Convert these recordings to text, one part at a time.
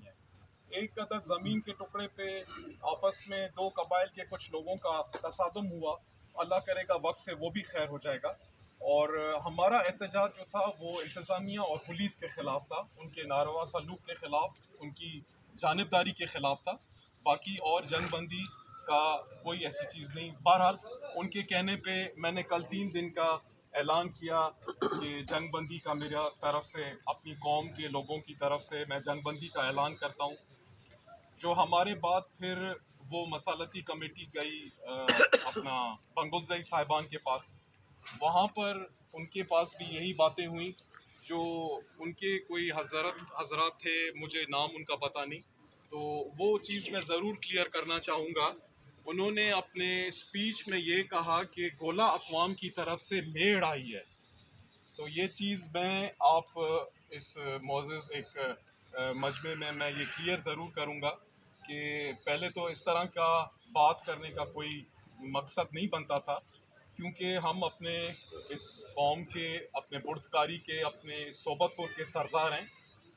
ہیں. ایک عدد زمین کے ٹکڑے پہ آپس میں دو قبائل کے کچھ لوگوں کا تصادم ہوا. اللہ کرے گا وقت سے وہ بھی خیر ہو جائے گا. اور ہمارا احتجاج جو تھا وہ انتظامیہ اور پولیس کے خلاف تھا، ان کے ناروا سلوک کے خلاف، ان کی جانبداری کے خلاف تھا. باقی اور جنگ بندی کا کوئی ایسی چیز نہیں. بہرحال ان کے کہنے پہ میں نے کل 3 دن کا اعلان کیا کہ جنگ بندی کا میرا طرف سے، اپنی قوم کے لوگوں کی طرف سے میں جنگ بندی کا اعلان کرتا ہوں. جو ہمارے بعد پھر وہ مسالتی کمیٹی گئی اپنا بنگلزئی صاحبان کے پاس. وہاں پر ان کے پاس بھی یہی باتیں ہوئیں. جو ان کے کوئی حضرات تھے، مجھے نام ان کا پتہ نہیں، تو وہ چیز میں ضرور کلیئر کرنا چاہوں گا. انہوں نے اپنے اسپیچ میں یہ کہا کہ گولا اقوام کی طرف سے میڑ آئی ہے. تو یہ چیز میں آپ اس معزز ایک مجمع میں یہ کلیئر ضرور کروں گا کہ پہلے تو اس طرح کا بات کرنے کا کوئی مقصد نہیں بنتا تھا، کیونکہ ہم اپنے اس قوم کے، اپنے بردکاری کے، اپنے صحبت پور کے سردار ہیں.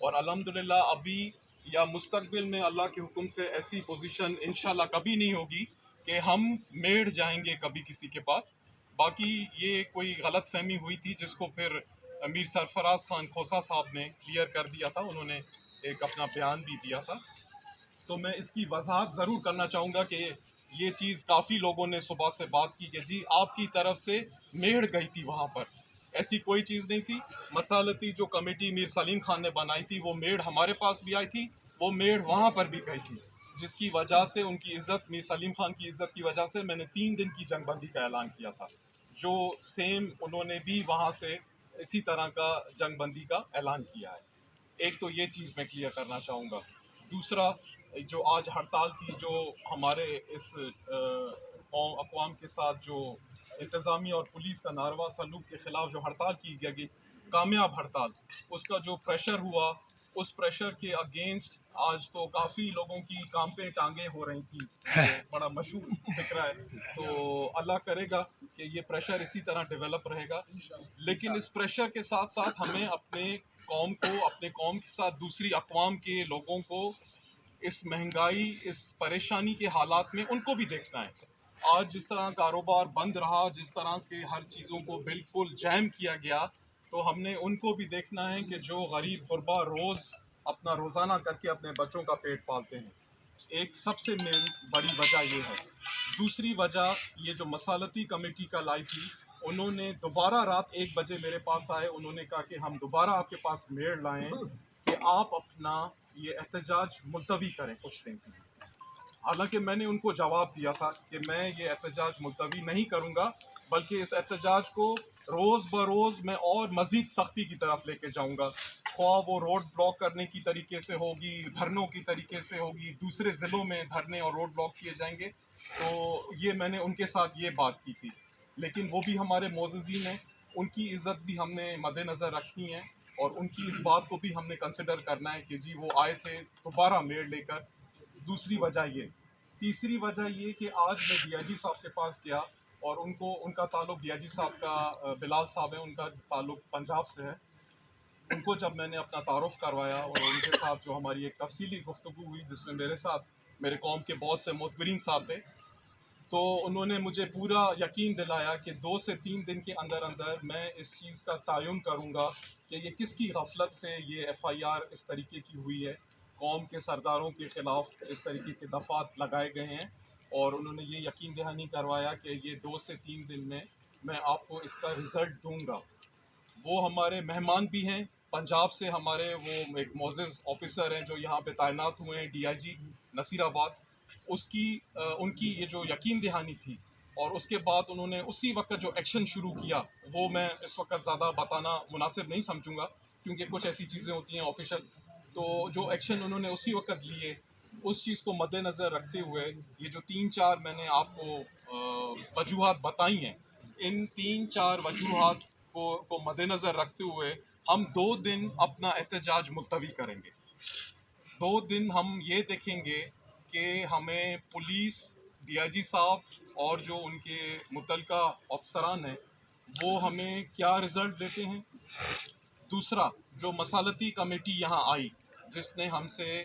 اور الحمدللہ ابھی یا مستقبل میں اللہ کے حکم سے ایسی پوزیشن انشاءاللہ کبھی نہیں ہوگی کہ ہم میڑ جائیں گے کبھی کسی کے پاس. باقی یہ کوئی غلط فہمی ہوئی تھی جس کو پھر امیر سرفراز خان کھوسا صاحب نے کلیئر کر دیا تھا. انہوں نے ایک اپنا بیان بھی دیا تھا. تو میں اس کی وضاحت ضرور کرنا چاہوں گا کہ یہ چیز کافی لوگوں نے صبح سے بات کی کہ جی آپ کی طرف سے میڑ گئی تھی وہاں پر. ایسی کوئی چیز نہیں تھی. مسالتی جو کمیٹی میر سلیم خان نے بنائی تھی وہ میڑ ہمارے پاس بھی آئی تھی، وہ میڑ وہاں پر بھی گئی تھی، جس کی وجہ سے ان کی عزت، میر سلیم خان کی عزت کی وجہ سے میں نے 3 دن کی جنگ بندی کا اعلان کیا تھا. جو سیم انہوں نے بھی وہاں سے اسی طرح کا جنگ بندی کا اعلان کیا ہے. ایک تو یہ چیز میں کلیئر کرنا چاہوں گا. دوسرا، جو آج ہڑتال تھی، جو ہمارے اس اقوام کے ساتھ جو انتظامیہ اور پولیس کا ناروا سلوک کے خلاف جو ہڑتال کی گئی، کامیاب ہڑتال، اس کا جو پریشر ہوا، اس پریشر کے اگینسٹ آج تو کافی لوگوں کی کانپیں ٹانگیں ہو رہی تھیں. یہ بڑا مشہور فکرہ ہے. تو اللہ کرے گا کہ یہ پریشر اسی طرح ڈیولپ رہے گا. لیکن اس پریشر کے ساتھ ساتھ ہمیں اپنے قوم کو، اپنے قوم کے ساتھ دوسری اقوام کے لوگوں کو اس مہنگائی، اس پریشانی کے حالات میں ان کو بھی دیکھنا ہے. آج جس طرح کاروبار بند رہا، جس طرح کے ہر چیزوں کو بالکل جیم کیا گیا، تو ہم نے ان کو بھی دیکھنا ہے کہ جو غریب غربا روز اپنا روزانہ کر کے اپنے بچوں کا پیٹ پالتے ہیں. ایک سب سے بڑی وجہ یہ ہے. دوسری وجہ یہ جو مسالتی کمیٹی کا لائی تھی، انہوں نے دوبارہ رات 1 بجے میرے پاس آئے. انہوں نے کہا کہ ہم دوبارہ آپ کے پاس میڑ لائیں کہ آپ اپنا یہ احتجاج ملتوی کریں کچھ دن کے لیے. حالانکہ میں نے ان کو جواب دیا تھا کہ میں یہ احتجاج ملتوی نہیں کروں گا، بلکہ اس احتجاج کو روز بروز میں اور مزید سختی کی طرف لے کے جاؤں گا. خواہ وہ روڈ بلاک کرنے کی طریقے سے ہوگی، دھرنوں کی طریقے سے ہوگی، دوسرے ضلعوں میں دھرنے اور روڈ بلاک کیے جائیں گے. تو یہ میں نے ان کے ساتھ یہ بات کی تھی. لیکن وہ بھی ہمارے معززین ہیں، ان کی عزت بھی ہم نے مد نظر رکھنی ہے، اور ان کی اس بات کو بھی ہم نے کنسیڈر کرنا ہے کہ جی وہ آئے تھے دوبارہ میڑ لے کر. دوسری وجہ یہ. تیسری وجہ یہ کہ آج میں ڈی آئی جی صاحب کے پاس گیا، اور ان کا تعلق ڈی آئی جی صاحب کا بلال صاحب ہے، ان کا تعلق پنجاب سے ہے. ان کو جب میں نے اپنا تعارف کروایا اور ان کے ساتھ جو ہماری ایک تفصیلی گفتگو ہوئی، جس میں میرے ساتھ میرے قوم کے بہت سے معتبرین صاحب تھے، تو انہوں نے مجھے پورا یقین دلایا کہ 2 سے 3 دن کے اندر اندر میں اس چیز کا تعین کروں گا کہ یہ کس کی غفلت سے یہ ایف آئی آر اس طریقے کی ہوئی ہے، قوم کے سرداروں کے خلاف اس طریقے کے دفعات لگائے گئے ہیں. اور انہوں نے یہ یقین دہانی کروایا کہ یہ 2 سے 3 دن میں آپ کو اس کا رزلٹ دوں گا. وہ ہمارے مہمان بھی ہیں پنجاب سے. ہمارے وہ ایک معزز آفیسر ہیں جو یہاں پہ تعینات ہوئے ہیں، ڈی آئی جی نصیر آباد. ان کی یہ جو یقین دہانی تھی، اور اس کے بعد انہوں نے اسی وقت جو ایکشن شروع کیا، وہ میں اس وقت زیادہ بتانا مناسب نہیں سمجھوں گا، کیونکہ کچھ ایسی چیزیں ہوتی ہیں آفیشل. تو جو ایکشن انہوں نے اسی وقت لیے، اس چیز کو مد نظر رکھتے ہوئے یہ جو 3-4 میں نے آپ کو وجوہات بتائی ہیں، ان 3-4 وجوہات کو مد نظر رکھتے ہوئے ہم 2 دن اپنا احتجاج ملتوی کریں گے. 2 دن ہم یہ دیکھیں گے کہ ہمیں پولیس، ڈی آئی جی صاحب اور جو ان کے متعلقہ افسران ہیں وہ ہمیں کیا رزلٹ دیتے ہیں. دوسرا، جو مسالتی کمیٹی یہاں آئی، جس نے ہم سے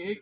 1